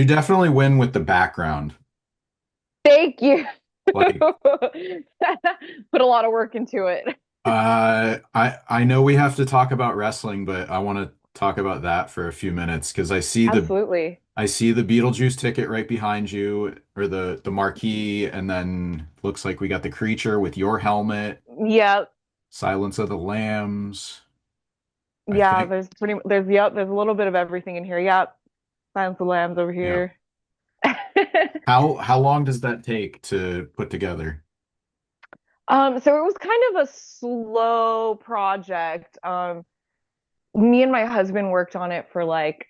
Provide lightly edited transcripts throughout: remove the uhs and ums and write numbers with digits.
You definitely win with the background. Thank you. Like, Put a lot of work into it. I know we have to talk about wrestling, but I want to talk about that for a few minutes because Absolutely. I see the Beetlejuice ticket right behind you, or the marquee, and then looks like we got the creature with your helmet, Yeah, Silence of the Lambs. I yeah. think There's a little bit of everything in here. Yep. Silence of the Lambs over yeah. here. How long does that take to put together? So it was kind of a slow project. Me and my husband worked on it for like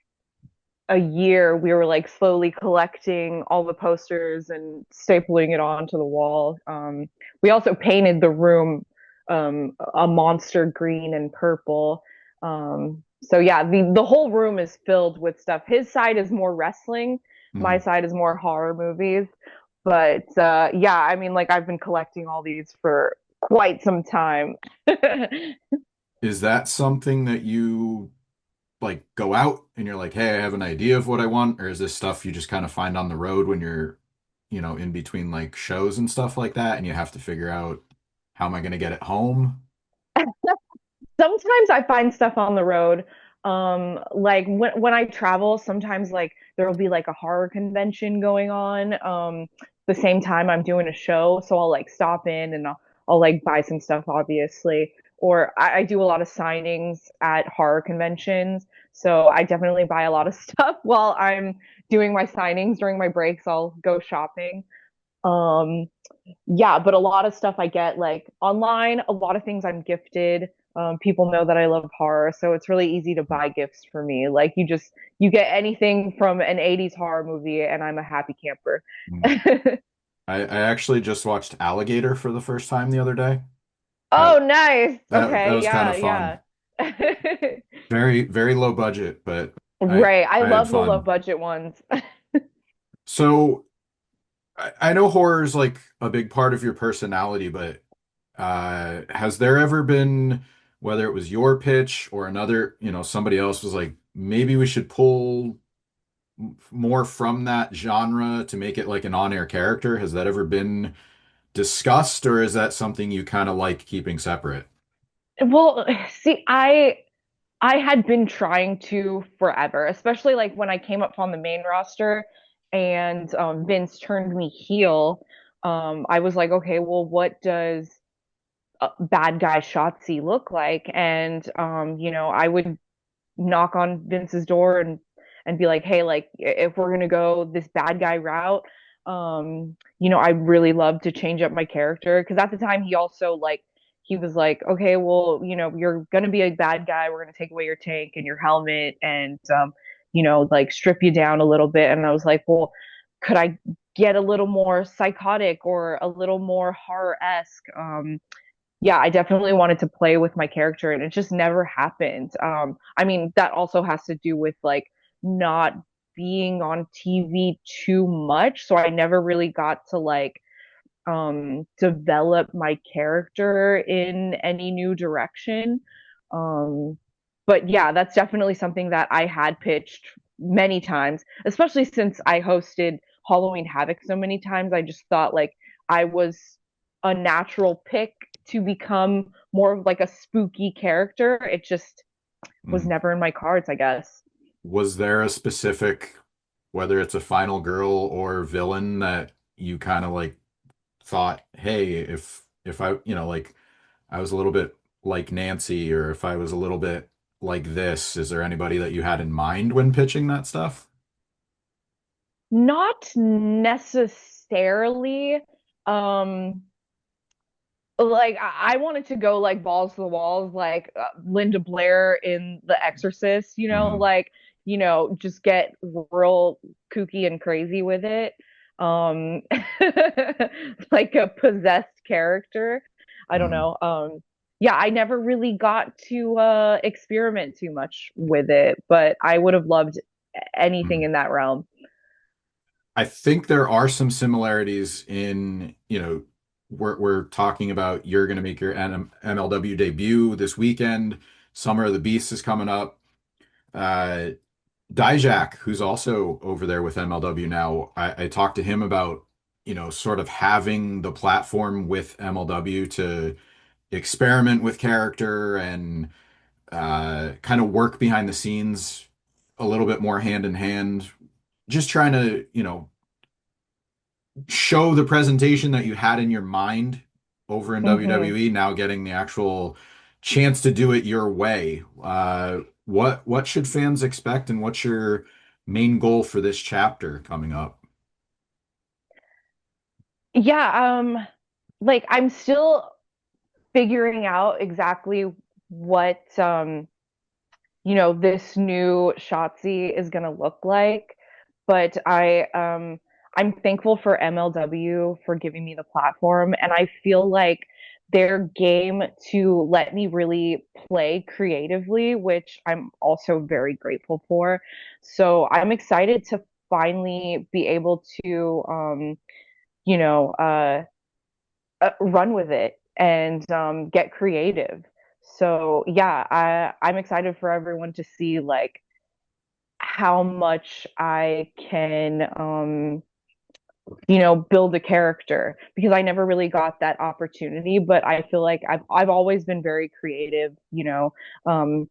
a year. We were like slowly collecting all the posters and stapling it onto the wall. We also painted the room a monster green and purple. So yeah, the whole room is filled with stuff. His side is more wrestling, my Mhm. side is more horror movies. But yeah, I mean, like I've been collecting all these for quite some time. Is that something that you like go out and you're like, hey, I have an idea of what I want, or is this stuff you just kind of find on the road when you're, in between like shows and stuff like that, and you have to figure out how am I going to get it home? Sometimes I find stuff on the road. Like when I travel, sometimes like there will be like a horror convention going on. The same time I'm doing a show, so I'll like stop in and I'll like buy some stuff, obviously. Or I do a lot of signings at horror conventions, so I definitely buy a lot of stuff while I'm doing my signings. During my breaks, I'll go shopping. Um, yeah, but a lot of stuff I get like online, a lot of things I'm gifted. People know that I love horror, so it's really easy to buy gifts for me. Like you get anything from an 80s horror movie and I'm a happy camper. Mm. I actually just watched Alligator for the first time the other day. That Oh, nice. that Okay, was kind yeah, of yeah. fun. Very, very low budget, but Right. I I had love the low fun. budget ones. So I know horror is like a big part of your personality, but has there ever been, whether it was your pitch or another, somebody else was like, maybe we should pull more from that genre to make it like an on-air character? Has that ever been discussed, or is that something you kind of like keeping separate? Well, see, I had been trying to forever, especially like when I came up on the main roster and Vince turned me heel. I was like, okay, well, what does bad guy Shotzi look like? And I would knock on Vince's door and be like, hey, like if we're gonna go this bad guy route, I'd really love to change up my character because at the time he also like he was like, okay, well, you're gonna be a bad guy. We're gonna take away your tank and your helmet and like strip you down a little bit. And I was like, well, could I get a little more psychotic or a little more horror-esque? Yeah, I definitely wanted to play with my character and it just never happened. I mean, that also has to do with like not being on TV too much. So I never really got to like develop my character in any new direction. Um but yeah, that's definitely something that I had pitched many times, especially since I hosted Halloween Havoc so many times. I just thought like I was a natural pick to become more of like a spooky character. It just was Mm. never in my cards, I guess. Was there a specific, whether it's a final girl or villain that you kind of like thought, hey, if I, like I was a little bit like Nancy, or if I was a little bit like this, is there anybody that you had in mind when pitching that stuff? Not necessarily. Um, like I wanted to go like balls to the walls, like Linda Blair in The Exorcist. Hmm. Like just get real kooky and crazy with it. Um, like a possessed character. I don't Hmm. know. Yeah, I never really got to experiment too much with it, but I would have loved anything Hmm. in that realm. I think there are some similarities in, we're talking about you're going to make your MLW debut this weekend. Summer of the Beast is coming up. Uh, Dijak, who's also over there with MLW now, I talked to him about, sort of having the platform with MLW to experiment with character and kind of work behind the scenes a little bit more hand in hand, just trying to, show the presentation that you had in your mind over in Hmm. WWE, now getting the actual chance to do it your way. What should fans expect, and what's your main goal for this chapter coming up? Yeah, like I'm still figuring out exactly what this new Shotzi is going to look like. But I'm thankful for MLW for giving me the platform, and I feel like their game to let me really play creatively, which I'm also very grateful for. So I'm excited to finally be able to you know, run with it and get creative. So yeah, I'm excited for everyone to see like how much I can build a character because I never really got that opportunity, but I feel like I've always been very creative. Um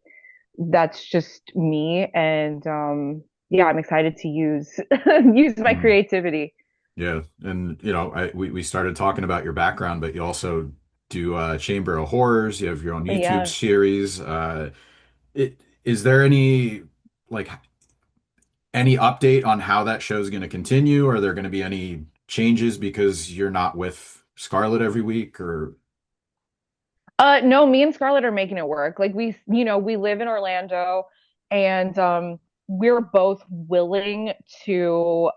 that's just me and yeah, I'm excited to use use my Mm, creativity. yeah, and we started talking about your background, but you also do Chamber of Horrors. You have your own YouTube Yeah. series. Is there like any update on how that show's going to continue? Are there going to be any changes because you're not with Scarlett every week, or No, me and Scarlett are making it work. Like we live in Orlando and we're both willing to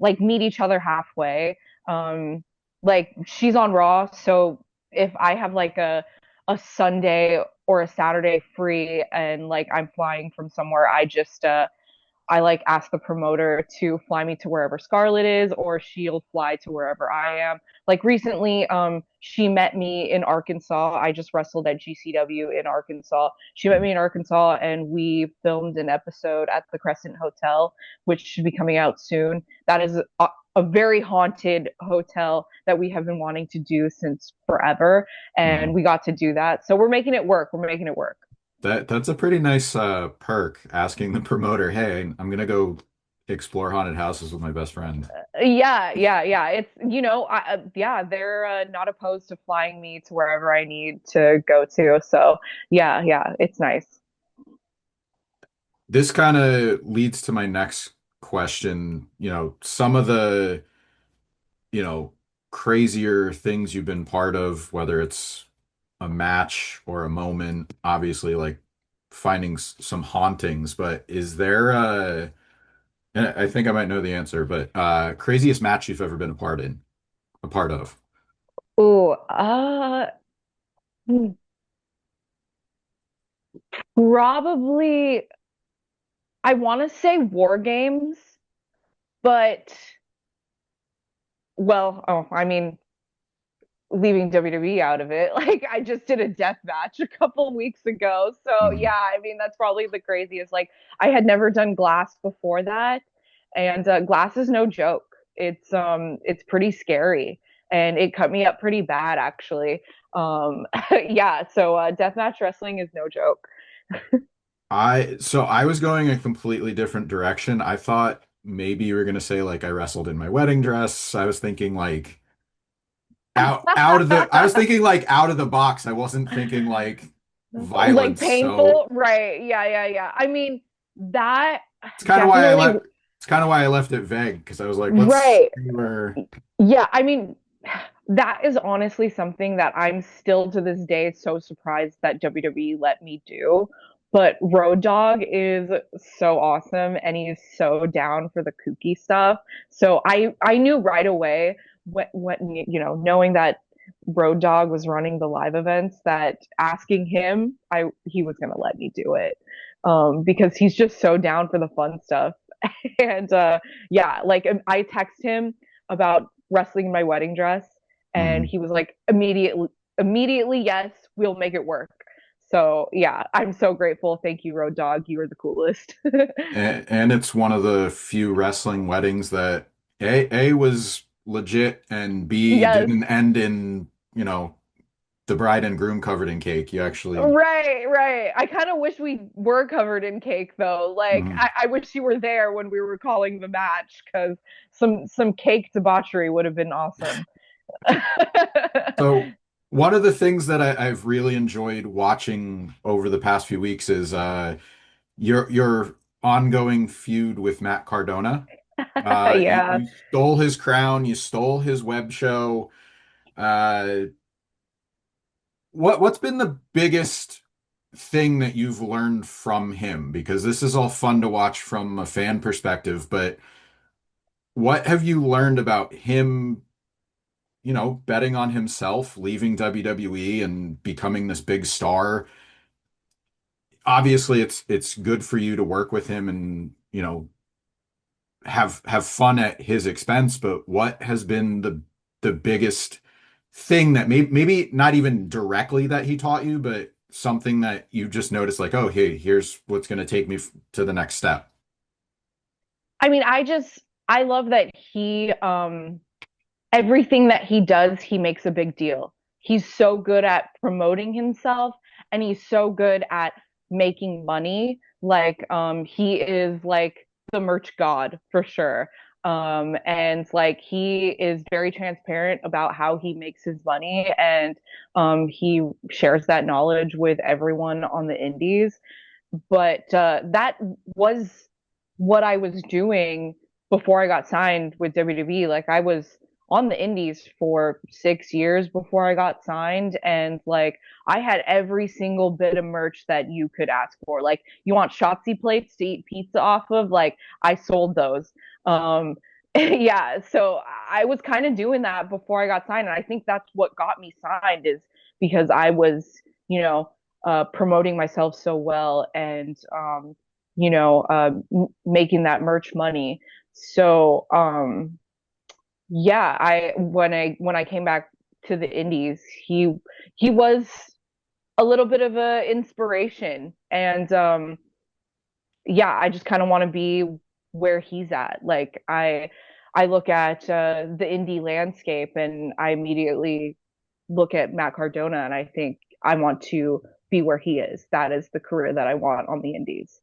like meet each other halfway. Um like she's on Raw, so if I have like a Sunday or a Saturday free and like I'm flying from somewhere, I like ask the promoter to fly me to wherever Scarlett is, or she'll fly to wherever I am. Like recently, she met me in Arkansas. I just wrestled at GCW in Arkansas. She met me in Arkansas, and we filmed an episode at the Crescent Hotel, which should be coming out soon. That is a very haunted hotel that we have been wanting to do since forever, and Mhm. we got to do that. So we're making it work. We're making it work. That's a pretty nice perk, asking the promoter, "Hey, I'm gonna go explore haunted houses with my best friend." Yeah. It's yeah, they're not opposed to flying me to wherever I need to go to. So yeah, it's nice. This kind of leads to my next question. Some of the, you know, crazier things you've been part of, whether it's a match or a moment, obviously like finding some hauntings, but is there and I think I might know the answer, but craziest match you've ever been a part of? Ooh, probably I want to say War Games, but well, oh, I mean, leaving WWE out of it. Like I just did a death match a couple weeks ago. So yeah, Mhm. I mean that's probably the craziest. Like I had never done glass before that, and glass is no joke. It's pretty scary, and it cut me up pretty bad actually. Yeah, so deathmatch wrestling is no joke. I was going a completely different direction. I thought maybe you were gonna say like I wrestled in my wedding dress. I was thinking like out of the I was thinking like out of the box. I wasn't thinking like Like violence. So painful, right? Yeah. I mean that it's kind of why I definitely left it's kind of why I left it vague, because I was like, let's right. see where. Yeah, I mean, that is honestly something that I'm still to this day so surprised that WWE let me do. But Road Dogg is so awesome and he's so down for the kooky stuff. So I knew right away when knowing that Road Dogg was running the live events that asking him he was gonna let me do it. Because he's just so down for the fun stuff. And yeah, like I text him about wrestling in my wedding dress, and Mhm. he was like immediately yes, we'll make it work. So yeah, I'm so grateful. Thank you, Road Dogg. You were the coolest. And it's one of the few wrestling weddings that A was legit and B Yes. didn't end in, you know, the bride and groom covered in cake. You actually, Right, right. I kind of wish we were covered in cake though. Like mhm. I wish you were there when we were calling the match because some cake debauchery would have been awesome. So one of the things that I've really enjoyed watching over the past few weeks is your ongoing feud with Matt Cardona. Yeah. You stole his crown, you stole his web show. Uh, what's been the biggest thing that you've learned from him? Because this is all fun to watch from a fan perspective, but what have you learned about him, betting on himself, leaving WWE and becoming this big star? Obviously, it's good for you to work with him and, have fun at his expense, but what has been the biggest thing that maybe not even directly that he taught you, but something that you just noticed like, oh, hey, here's what's going to take me to the next step. I mean, I love that he everything that he does, he makes a big deal. He's so good at promoting himself and he's so good at making money. Like he is like the merch god for sure. And like he is very transparent about how he makes his money and he shares that knowledge with everyone on the indies. But that was what I was doing before I got signed with WWE. Like I was on the indies for 6 years before I got signed, and like I had every single bit of merch that you could ask for. Like you want Shotzi plates to eat pizza off of, like I sold those. Yeah, so I was kind of doing that before I got signed, and I think that's what got me signed is because I was, you know, promoting myself so well and making that merch money. So yeah, I when I came back to the indies, he was a little bit of a inspiration, and yeah, I just kind of want to be where he's at. Like I look at the indie landscape and I immediately look at Matt Cardona and I think I want to be where he is. That is the career that I want on the indies.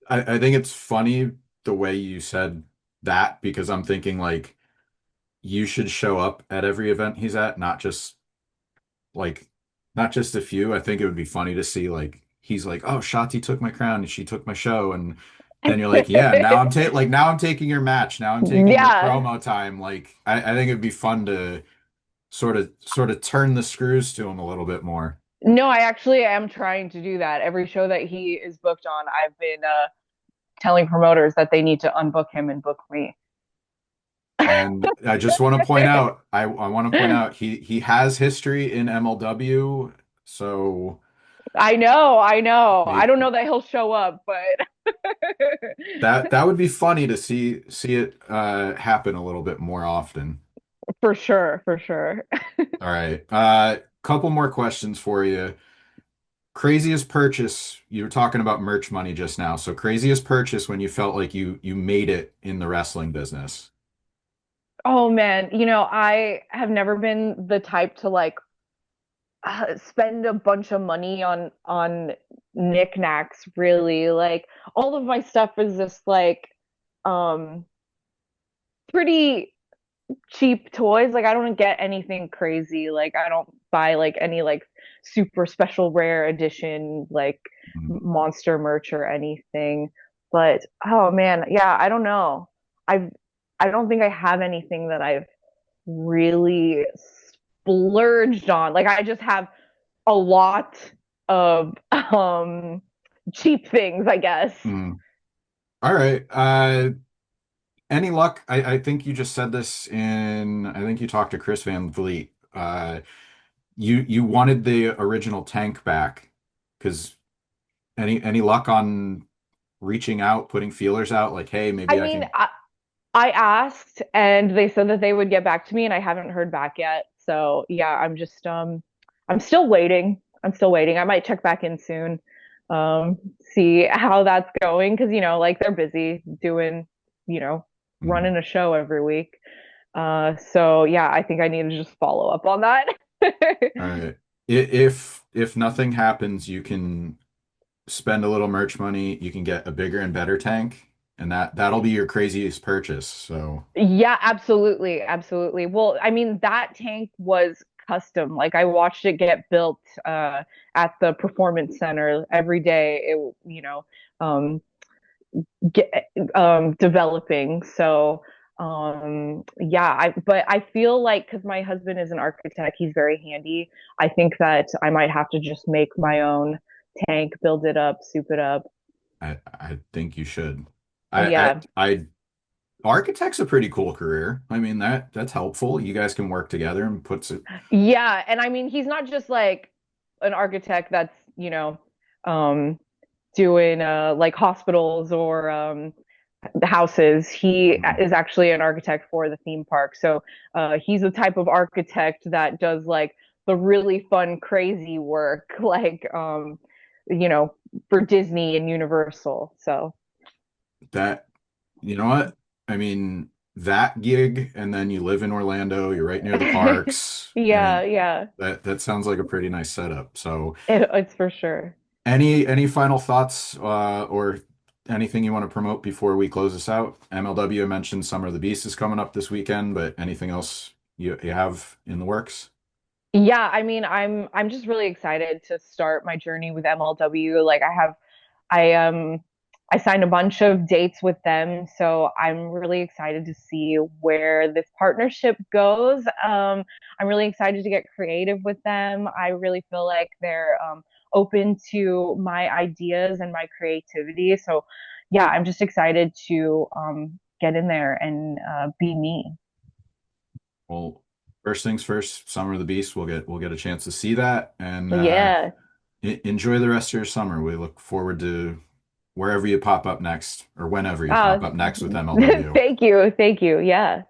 I think it's funny the way you said that because I'm thinking like you should show up at every event he's at, like not just a few. I think it would be funny to see like he's like, oh, Shotzi took my crown and she took my show, and then you're like, yeah, now I'm taking your match, now I'm taking your Yeah. promo time. Like I think it'd be fun to sort of turn the screws to him a little bit more. No, I actually am trying to do that. Every show that he is booked on, I've been telling promoters that they need to unbook him and book me. And I just want to point out, I want to point out he has history in MLW, so I know, I know. I maybe don't know that he'll show up, but that would be funny to see it happen a little bit more often. for sure, for sure. All right. Couple more questions for you. Craziest purchase, you were talking about merch money just now. So craziest purchase when you felt like you made it in the wrestling business. Oh man, I have never been the type to like spend a bunch of money on knickknacks really. Like all of my stuff is just like um pretty cheap toys. Like I don't get anything crazy. Like I don't buy like any like super special rare edition like Mhm. monster merch or anything. But oh man, yeah, I don't know. I've I don't think I have anything that I've really splurged on. Like I just have a lot of cheap things, I guess. Mm. All right. Any luck? I think you just said this I think you talked to Chris Van Vliet. You wanted the original tank back because any luck on reaching out, putting feelers out, like, hey, I maybe I mean, can. I asked and they said that they would get back to me and I haven't heard back yet. So yeah, I'm still waiting. I'm still waiting. I might check back in soon, see how that's going because like they're busy doing, you know, Mm. running a show every week. So yeah, I think I need to just follow up on that. All right. If nothing happens, you can spend a little merch money. You can get a bigger and better tank, and that'll be your craziest purchase. So, Yeah, absolutely, absolutely. Well, I mean, that tank was custom. Like I watched it get built at the performance center every day. Um, get developing. So yeah, but I feel like because my husband is an architect, he's very handy. I think that I might have to just make my own tank, build it up, soup it up. I think you should. Yeah. Architect's a pretty cool career. I mean that's helpful. You guys can work together and puts it. Yeah, and I mean he's not just like an architect that's, um doing like hospitals or the houses. He Mhm. is actually an architect for the theme park. So he's the type of architect that does like the really fun, crazy work, like you know, for Disney and Universal. So That you know what? I mean that gig, and then you live in Orlando. You're right near the parks. I yeah, mean yeah, that sounds like a pretty nice setup. So. it's for sure. Any final thoughts or anything you want to promote before we close this out? MLW mentioned Summer of the Beast is coming up this weekend, but anything else you have in the works? Yeah, I mean, I'm just really excited to start my journey with MLW. Like I signed a bunch of dates with them, so I'm really excited to see where this partnership goes. I'm really excited to get creative with them. I really feel like they're open to my ideas and my creativity. So yeah, I'm just excited to get in there and be me. Well, first things first, Summer of the Beast. We'll get a chance to see that and Yeah. enjoy the rest of your summer. We look forward to wherever you pop up next or whenever you Uh, pop up next with MLW. thank you. Thank you. Yeah.